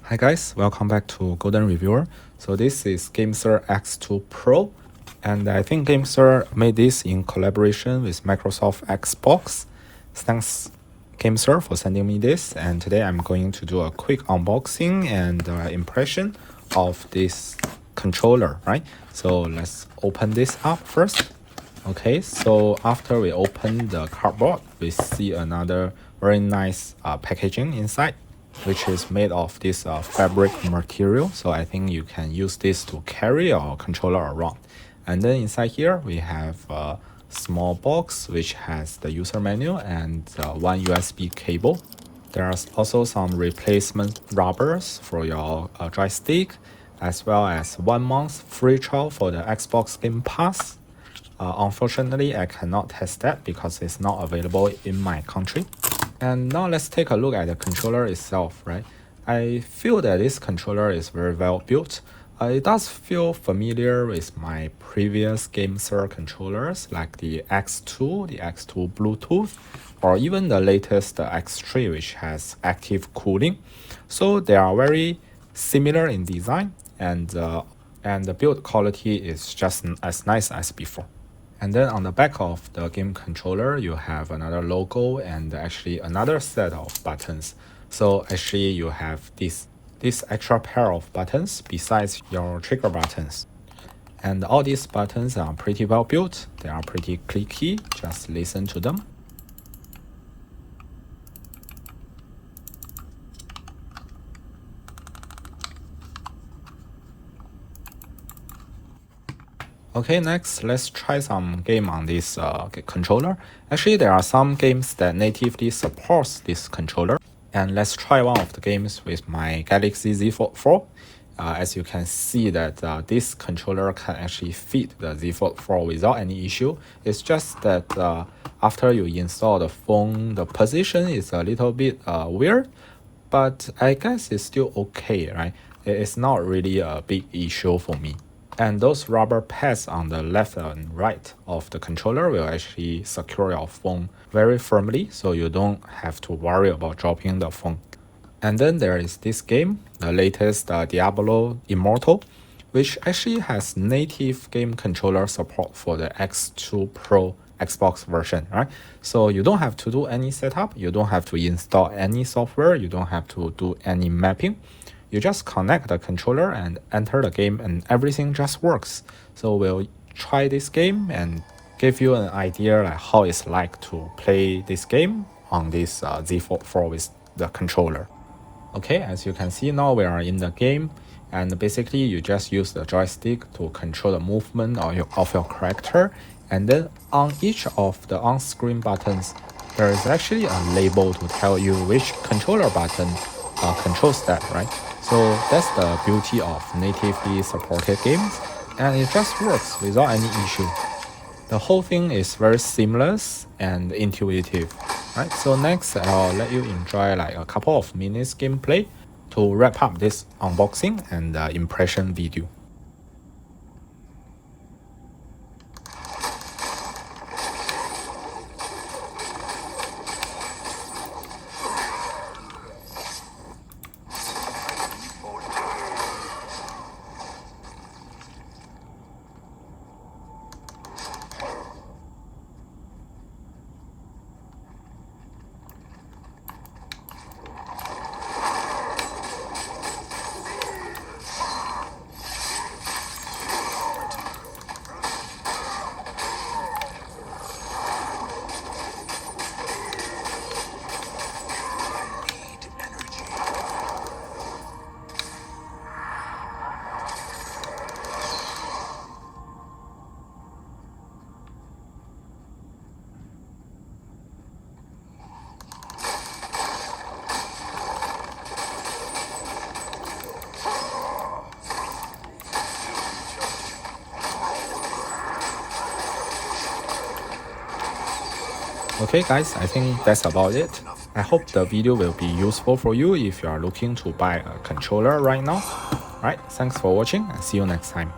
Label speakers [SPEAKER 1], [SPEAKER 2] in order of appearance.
[SPEAKER 1] Hi guys, welcome back to Golden Reviewer. So this is GameSir X2 Pro, and I think GameSir made this in collaboration with Microsoft Xbox. Thanks GameSir for sending me this, and today I'm going to do a quick unboxing and impression of this controller, right? So let's open this up first. Okay, so after we open the cardboard, we see another very nice packaging inside, which is made of this fabric material. So I think you can use this to carry your controller around. And then inside here we have a small box which has the user manual and one USB cable. There's also some replacement rubbers for your joystick, as well as 1 month free trial for the Xbox Game Pass. Unfortunately, I cannot test that because it's not available in my country. And now let's take a look at the controller itself, right? I feel that this controller is very well built. It does feel familiar with my previous GameSir controllers like the X2, the X2 Bluetooth, or even the latest X3, which has active cooling. So they are very similar in design, and the build quality is just as nice as before. And then on the back of the game controller, you have another logo and actually another set of buttons. So actually you have this extra pair of buttons besides your trigger buttons. And all these buttons are pretty well built. They are pretty clicky. Just listen to them. Okay, next let's try some game on this controller. Actually, there are some games that natively supports this controller, and let's try one of the games with my Galaxy Z Fold 4. As you can see that this controller can actually fit the Z Fold 4 without any issue. It's just that after you install the phone, the position is a little bit weird, but I guess it's still okay, right? It's not really a big issue for me. And those rubber pads on the left and right of the controller will actually secure your phone very firmly, so you don't have to worry about dropping the phone. And then there is this game, the latest Diablo Immortal, which actually has native game controller support for the X2 Pro Xbox version, right? So you don't have to do any setup, you don't have to install any software, you don't have to do any mapping. You just connect the controller and enter the game and everything just works. So we'll try this game and give you an idea like how it's like to play this game on this Z Fold 4 with the controller. Okay, as you can see now we are in the game, and basically you just use the joystick to control the movement of your character, and then on each of the on-screen buttons there is actually a label to tell you which controller button controls that, right? So that's the beauty of natively supported games, and it just works without any issue. The whole thing is very seamless and intuitive, right? So next I'll let you enjoy like a couple of minutes gameplay to wrap up this unboxing and impression video. Okay guys, I think that's about it. I hope the video will be useful for you if you are looking to buy a controller right now. Alright, thanks for watching and see you next time.